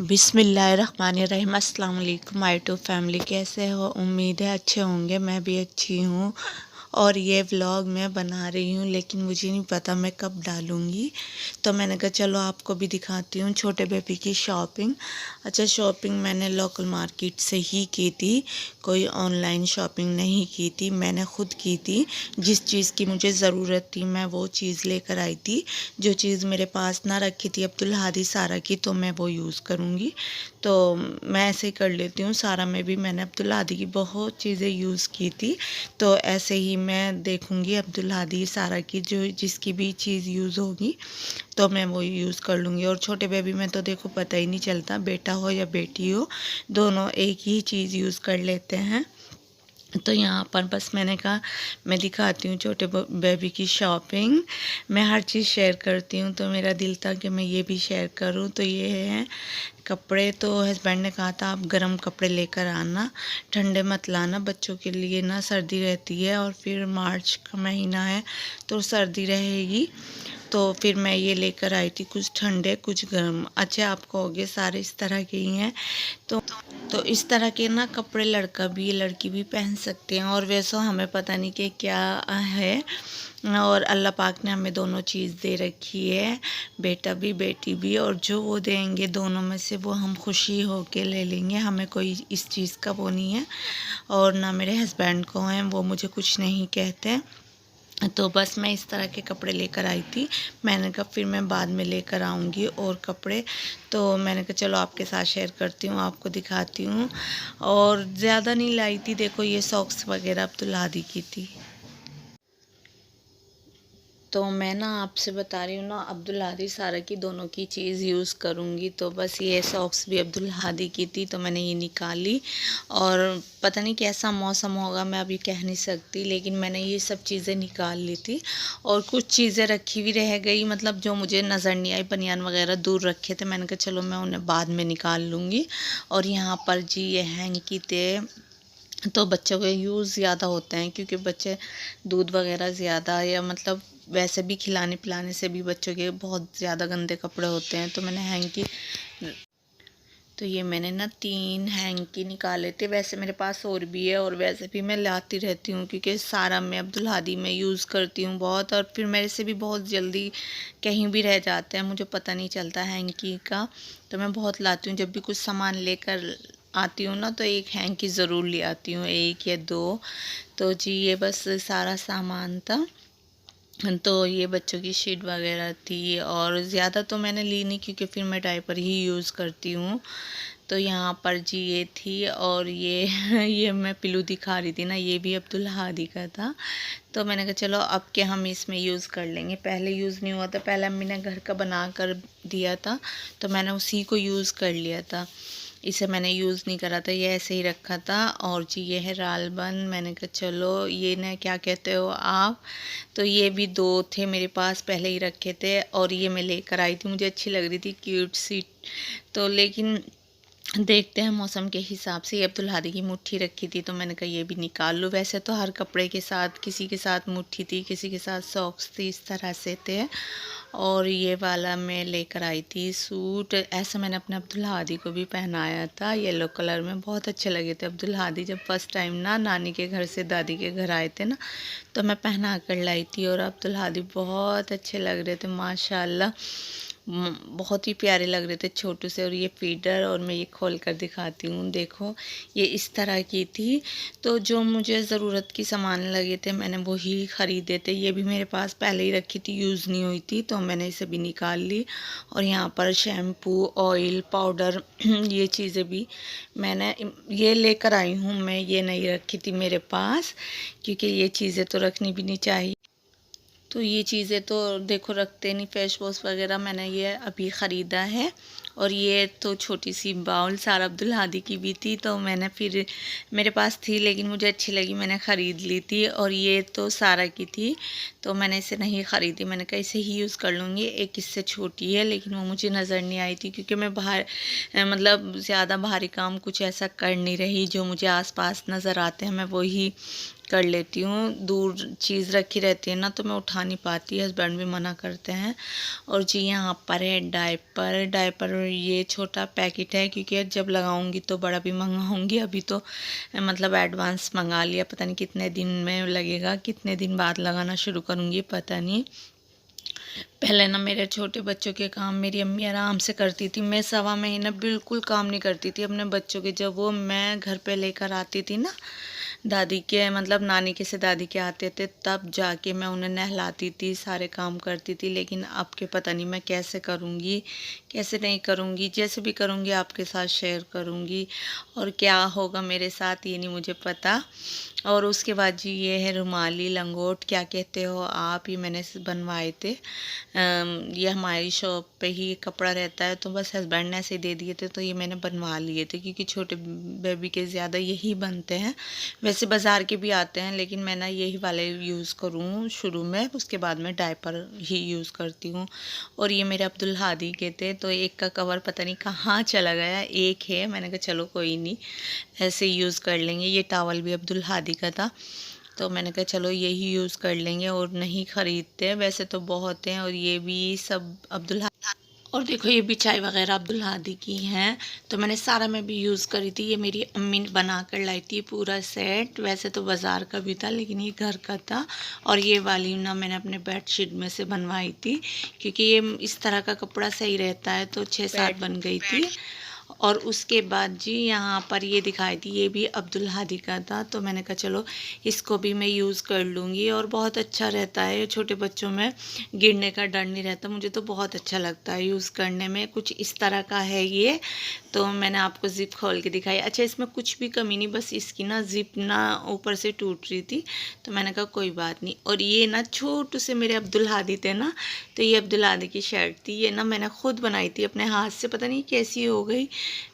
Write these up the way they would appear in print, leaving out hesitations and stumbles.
बिस्मिल्लाहिर्रहमानिर्रहीम। अस्सलाम वालेकुम माय टू फैमिली। कैसे हो? उम्मीद है अच्छे होंगे। मैं भी अच्छी हूँ। और ये व्लॉग मैं बना रही हूँ, लेकिन मुझे नहीं पता मैं कब डालूँगी, तो मैंने कहा चलो आपको भी दिखाती हूँ छोटे बेबी की शॉपिंग। अच्छा, शॉपिंग मैंने लोकल मार्केट से ही की थी, कोई ऑनलाइन शॉपिंग नहीं की थी, मैंने ख़ुद की थी। जिस चीज़ की मुझे ज़रूरत थी मैं वो चीज़ लेकर आई थी। जो चीज़ मेरे पास ना रखी थी अब्दुल हादी सारा की, तो मैं वो यूज़ करूँगी। तो मैं ऐसे ही कर लेती हूँ। सारा में भी मैंने अब्दुल हादी की बहुत चीज़ें यूज़ की थी, तो ऐसे ही मैं देखूँगी अब्दुल हादी सारा की जो जिसकी भी चीज़ यूज़ होगी तो मैं वो यूज़ कर लूँगी। और छोटे बेबी में तो देखो पता ही नहीं चलता, बेटा हो या बेटी हो दोनों एक ही चीज़ यूज़ कर लेते हैं। तो यहाँ पर बस मैंने कहा मैं दिखाती हूँ छोटे बेबी की शॉपिंग। मैं हर चीज़ शेयर करती हूँ, तो मेरा दिल था कि मैं ये भी शेयर करूँ। तो ये है कपड़े। तो हस्बैंड ने कहा था आप गर्म कपड़े लेकर आना, ठंडे मत लाना, बच्चों के लिए ना सर्दी रहती है और फिर मार्च का महीना है तो सर्दी रहेगी। तो फिर मैं ये लेकर आई थी, कुछ ठंडे कुछ गर्म। अच्छा, आप कहोगे सारे इस तरह के ही हैं, तो इस तरह के ना कपड़े लड़का भी लड़की भी पहन सकते हैं। और वैसे हमें पता नहीं कि क्या है, और अल्लाह पाक ने हमें दोनों चीज़ दे रखी है, बेटा भी बेटी भी, और जो वो देंगे दोनों में से वो हम खुशी हो के ले लेंगे। हमें कोई इस चीज़ का वो नहीं है, और ना मेरे हस्बैंड को हैं, वो मुझे कुछ नहीं कहते। तो बस मैं इस तरह के कपड़े लेकर आई थी। मैंने कहा फिर मैं बाद में लेकर आऊँगी और कपड़े। तो मैंने कहा चलो आपके साथ शेयर करती हूँ, आपको दिखाती हूँ। और ज़्यादा नहीं लाई थी, देखो ये सॉक्स वगैरह अब्दुल हादी की थी। तो मैं ना आपसे बता रही हूँ ना, अब्दुल हादी सारा की दोनों की चीज़ यूज़ करूँगी। तो बस ये सॉक्स भी अब्दुल हादी की थी, तो मैंने ये निकाली। और पता नहीं कैसा मौसम होगा, मैं अभी कह नहीं सकती, लेकिन मैंने ये सब चीज़ें निकाल ली थी। और कुछ चीज़ें रखी हुई रह गई, मतलब जो मुझे नज़र नहीं आई, बनियान वगैरह दूर रखे थे, मैंने कहा चलो मैं उन्हें बाद में निकाल लूँगी। और यहाँ पर जी ये हैंकी थे, तो बच्चों के यूज़ ज़्यादा होते हैं, क्योंकि बच्चे दूध वगैरह ज़्यादा, या मतलब वैसे भी खिलाने पिलाने से भी बच्चों के बहुत ज़्यादा गंदे कपड़े होते हैं। तो मैंने हैंकी, तो ये मैंने ना 3 हैंकी निकाले थे। वैसे मेरे पास और भी है, और वैसे भी मैं लाती रहती हूँ, क्योंकि सारा मैं अब्दुल हादी में यूज़ करती हूँ बहुत। और फिर मेरे से भी बहुत जल्दी कहीं भी रह जाते हैं, मुझे पता नहीं चलता हैंकी का, तो मैं बहुत लाती हूँ। जब भी कुछ सामान लेकर आती हूँ ना, तो एक हैंकी ज़रूर ले आती हूँ, 1 या 2। तो जी ये बस सारा सामान था। तो ये बच्चों की शीट वगैरह थी, और ज़्यादा तो मैंने ली नहीं, क्योंकि फिर मैं डायपर ही यूज़ करती हूँ। तो यहाँ पर जी ये थी, और ये ये मैं पिल्लू दिखा रही थी ना, ये भी अब्दुल हादी का था। तो मैंने कहा चलो अब के हम इसमें यूज़ कर लेंगे, पहले यूज़ नहीं हुआ था, पहले अम्मी ने घर का बना कर दिया था, तो मैंने उसी को यूज़ कर लिया था। इसे मैंने यूज़ नहीं करा था, ये ऐसे ही रखा था। और जी ये है रालबन। मैंने कहा चलो ये ना क्या कहते हो आप, तो ये भी 2 थे मेरे पास, पहले ही रखे थे, और ये मैं लेकर आई थी, मुझे अच्छी लग रही थी, क्यूट सी। तो लेकिन देखते हैं मौसम के हिसाब से। ये अब्दुल हादी की मुट्ठी रखी थी, तो मैंने कहा ये भी निकाल लूँ। वैसे तो हर कपड़े के साथ, किसी के साथ मुट्ठी थी, किसी के साथ सॉक्स थी, इस तरह से थे। और ये वाला मैं लेकर आई थी सूट, ऐसा मैंने अपने अब्दुल हादी को भी पहनाया था, येलो कलर में, बहुत अच्छे लगे थे अब्दुल हादी। जब फर्स्ट टाइम ना नानी के घर से दादी के घर आए थे ना, तो मैं पहना कर लाई थी, और अब्दुल हादी बहुत अच्छे लग रहे थे माशाल्लाह। बहुत ही प्यारे लग रहे थे छोटू से। और ये फीडर, और मैं ये खोल कर दिखाती हूँ, देखो ये इस तरह की थी। तो जो मुझे ज़रूरत की सामान लगे थे मैंने वही ख़रीदे थे। ये भी मेरे पास पहले ही रखी थी, यूज़ नहीं हुई थी, तो मैंने इसे भी निकाल ली। और यहाँ पर शैम्पू, ऑयल, पाउडर ये चीज़ें भी मैंने ये लेकर आई हूँ। मैं ये नहीं रखी थी मेरे पास, क्योंकि ये चीज़ें तो रखनी भी नहीं चाहिए। तो ये चीज़ें तो देखो रखते नहीं, फेस वॉश वगैरह मैंने ये अभी ख़रीदा है। और ये तो छोटी सी बाउल सारा अब्दुल हादी की भी थी, तो मैंने फिर मेरे पास थी, लेकिन मुझे अच्छी लगी, मैंने ख़रीद ली थी। और ये तो सारा की थी, तो मैंने इसे नहीं ख़रीदी, मैंने कहा इसे ही यूज़ कर लूँगी। एक इससे छोटी है, लेकिन वो मुझे नज़र नहीं आई थी, क्योंकि मैं बाहर मतलब ज़्यादा भारी काम कुछ ऐसा कर नहीं रही, जो मुझे आसपास नज़र आते हैं मैं वही कर लेती हूँ। दूर चीज़ रखी रहती है ना तो मैं उठा नहीं पाती, हस्बैंड भी मना करते हैं। और जी यहाँ पर है डायपर। डायपर ये छोटा पैकेट है क्योंकि जब लगाऊंगी तो बड़ा भी मंगाऊंगी। अभी तो मतलब एडवांस मंगा लिया, पता नहीं कितने दिन में लगेगा, कितने दिन बाद लगाना शुरू करूँगी पता नहीं। पहले ना मेरे छोटे बच्चों के काम मेरी अम्मी आराम से करती थी। मैं सवा महीना बिल्कुल काम नहीं करती थी अपने बच्चों के। जब वो मैं घर पे लेकर आती थी ना दादी के, मतलब नानी के से दादी के आते थे, तब जाके मैं उन्हें नहलाती थी, सारे काम करती थी। लेकिन अब के पता नहीं मैं कैसे करूँगी कैसे नहीं करूँगी। जैसे भी करूँगी आपके साथ शेयर करूँगी, और क्या होगा मेरे साथ ये नहीं मुझे पता। और उसके बाद जी ये है रुमाली लंगोट, क्या कहते हो आप, ये मैंने बनवाए थे। ये हमारी शॉप पे ही कपड़ा रहता है, तो बस हस्बैंड ने ऐसे दे दिए थे तो ये मैंने बनवा लिए थे क्योंकि छोटे बेबी के ज़्यादा यही बनते हैं। वैसे बाज़ार के भी आते हैं लेकिन मैं ना यही वाले यूज़ करूँ शुरू में, उसके बाद में डायपर ही यूज़ करती हूँ। और ये मेरे अब्दुल हादी के थे, तो एक का कवर पता नहीं कहाँ चला गया, एक है, मैंने कहा चलो कोई नहीं ऐसे यूज़ कर लेंगे। ये टावल भी अब्दुल हादी का था तो मैंने कहा चलो यही यूज़ कर लेंगे और नहीं ख़रीदते, वैसे तो बहुत हैं। और ये भी सब अब्दुल और देखो ये भी चाय वगैरह अब्दुल हादी की हैं, तो मैंने सारा में भी यूज़ करी थी। ये मेरी अम्मी ने बना कर लाई थी पूरा सेट, वैसे तो बाज़ार का भी था लेकिन ये घर का था। और ये वाली ना मैंने अपने बेडशीट में से बनवाई थी क्योंकि ये इस तरह का कपड़ा सही रहता है, तो 6-7 बन गई थी। और उसके बाद जी यहाँ पर ये दिखाई थी, ये भी अब्दुल हादी का था, तो मैंने कहा चलो इसको भी मैं यूज़ कर लूँगी। और बहुत अच्छा रहता है, छोटे बच्चों में गिरने का डर नहीं रहता। मुझे तो बहुत अच्छा लगता है यूज़ करने में। कुछ इस तरह का है ये, तो मैंने आपको ज़िप खोल के दिखाई। अच्छा इसमें कुछ भी कमी नहीं, बस इसकी ना ज़िप ना ऊपर से टूट रही थी, तो मैंने कहा कोई बात नहीं। और ये ना छोटू से मेरे अब्दुल हादी थे ना, तो ये अब्दुल हादी की शर्ट थी। ये ना मैंने खुद बनाई थी अपने हाथ से, पता नहीं कैसी हो गई,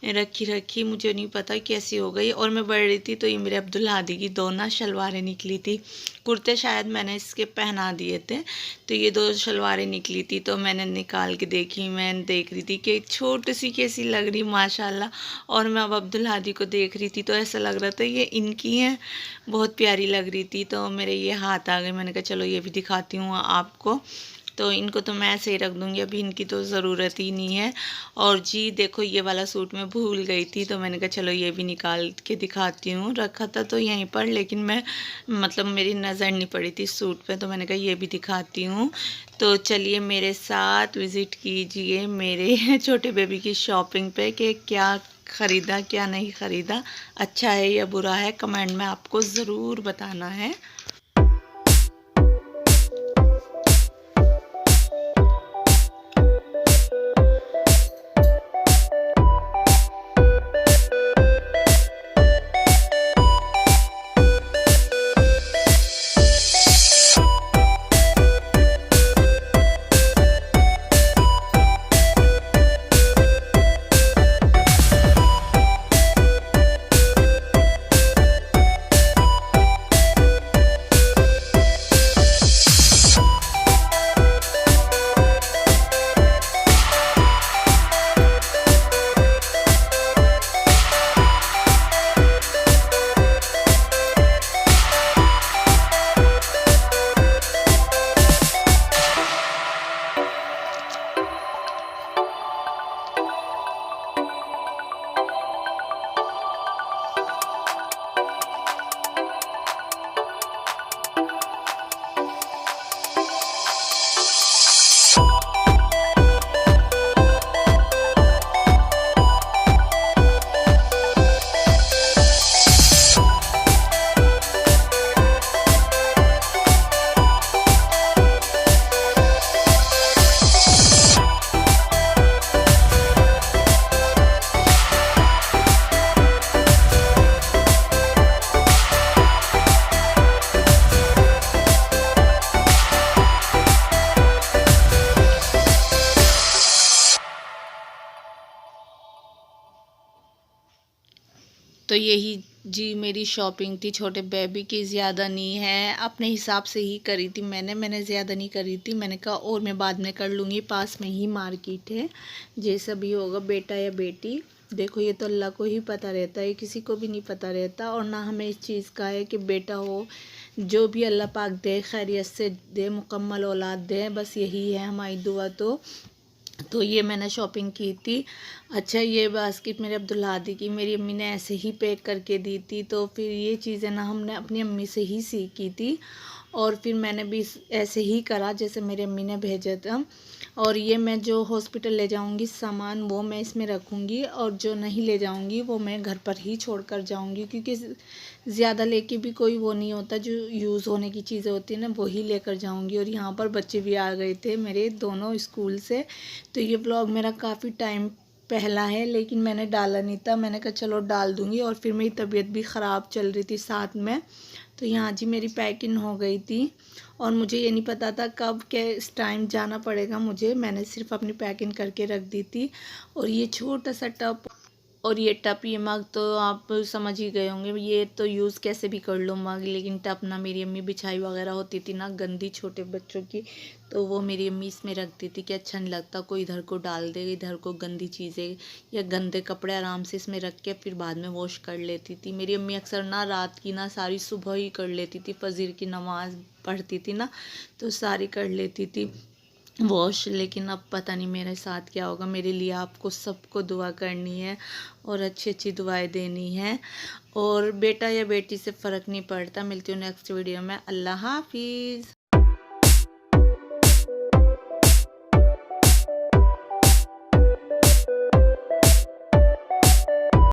रखी रखी मुझे नहीं पता कैसी हो गई। और मैं बढ़ रही थी तो ये मेरे अब्दुल हादी की दो ना शलवारें निकली थी। कुर्ते शायद मैंने इसके पहना दिए थे, तो ये दो शलवारें निकली थी, तो मैंने निकाल के देखी। मैं देख रही थी कि छोटी सी कैसी लग रही माशाल्लाह। और मैं अब अब्दुल हादी को देख रही थी तो ऐसा लग रहा था ये इनकी हैं, बहुत प्यारी लग रही थी। तो मेरे ये हाथ आ गए, मैंने कहा चलो ये भी दिखाती हूँ आपको। तो इनको तो मैं ऐसे ही रख दूँगी, अभी इनकी तो ज़रूरत ही नहीं है। और जी देखो ये वाला सूट मैं भूल गई थी, तो मैंने कहा चलो ये भी निकाल के दिखाती हूँ। रखा था तो यहीं पर, लेकिन मैं मतलब मेरी नज़र नहीं पड़ी थी सूट पे, तो मैंने कहा ये भी दिखाती हूँ। तो चलिए मेरे साथ विज़िट कीजिए मेरे छोटे बेबी की शॉपिंग पे कि क्या ख़रीदा क्या नहीं ख़रीदा, अच्छा है या बुरा है, कमेंट में आपको ज़रूर बताना है। तो यही जी मेरी शॉपिंग थी छोटे बेबी की, ज़्यादा नहीं है, अपने हिसाब से ही करी थी मैंने ज़्यादा नहीं करी थी। मैंने कहा और मैं बाद में कर लूँगी, पास में ही मार्केट है, जैसा भी होगा बेटा या बेटी देखो ये तो अल्लाह को ही पता रहता है, किसी को भी नहीं पता रहता। और ना हमें इस चीज़ का है कि बेटा हो, जो भी अल्लाह पाक दे खैरियत से दे, मुकम्मल औलाद दे, बस यही है हमारी दुआ। तो ये मैंने शॉपिंग की थी। अच्छा, ये बास्केट मेरे अब्दुल हादी की मेरी अम्मी ने ऐसे ही पैक करके दी थी। तो फिर ये चीज़ें ना हमने अपनी अम्मी से ही सीखी थी, और फिर मैंने भी ऐसे ही करा जैसे मेरी अम्मी ने भेजा था। और ये मैं जो हॉस्पिटल ले जाऊंगी सामान, वो मैं इसमें रखूंगी, और जो नहीं ले जाऊंगी वो मैं घर पर ही छोड़ कर जाऊंगी, क्योंकि ज़्यादा लेके भी कोई वो नहीं होता। जो यूज़ होने की चीज़ें होती हैं ना, वो ही लेकर जाऊंगी। और यहाँ पर बच्चे भी आ गए थे मेरे दोनों स्कूल से। तो ये व्लॉग मेरा काफ़ी टाइम पहला है, लेकिन मैंने डाला नहीं था। मैंने कहा चलो डाल दूँगी। और फिर मेरी तबीयत भी ख़राब चल रही थी साथ में। तो यहाँ जी मेरी पैकिंग हो गई थी, और मुझे ये नहीं पता था कब किस टाइम जाना पड़ेगा मुझे। मैंने सिर्फ अपनी पैकिंग करके रख दी थी। और ये छोटा सा टब, और ये टप, ये मग तो आप समझ ही गए होंगे, ये तो यूज़ कैसे भी कर लो मग। लेकिन टप ना मेरी अम्मी बिछाई वगैरह होती थी ना गंदी छोटे बच्चों की, तो वो मेरी अम्मी इसमें रखती थी कि अच्छा नहीं लगता कोई इधर को डाल दे, इधर को गंदी चीज़ें या गंदे कपड़े आराम से इसमें रख के फिर बाद में वॉश कर लेती थी। मेरी अम्मी अक्सर ना रात की ना सारी सुबह ही कर लेती थी, फजर की नमाज़ पढ़ती थी ना, तो सारी कर लेती थी वॉश। लेकिन अब पता नहीं मेरे साथ क्या होगा। मेरे लिए आपको सबको दुआ करनी है, और अच्छी अच्छी दुआएं देनी है। और बेटा या बेटी से फ़र्क नहीं पड़ता। मिलती हूँ नेक्स्ट वीडियो में। अल्लाह हाफिज़।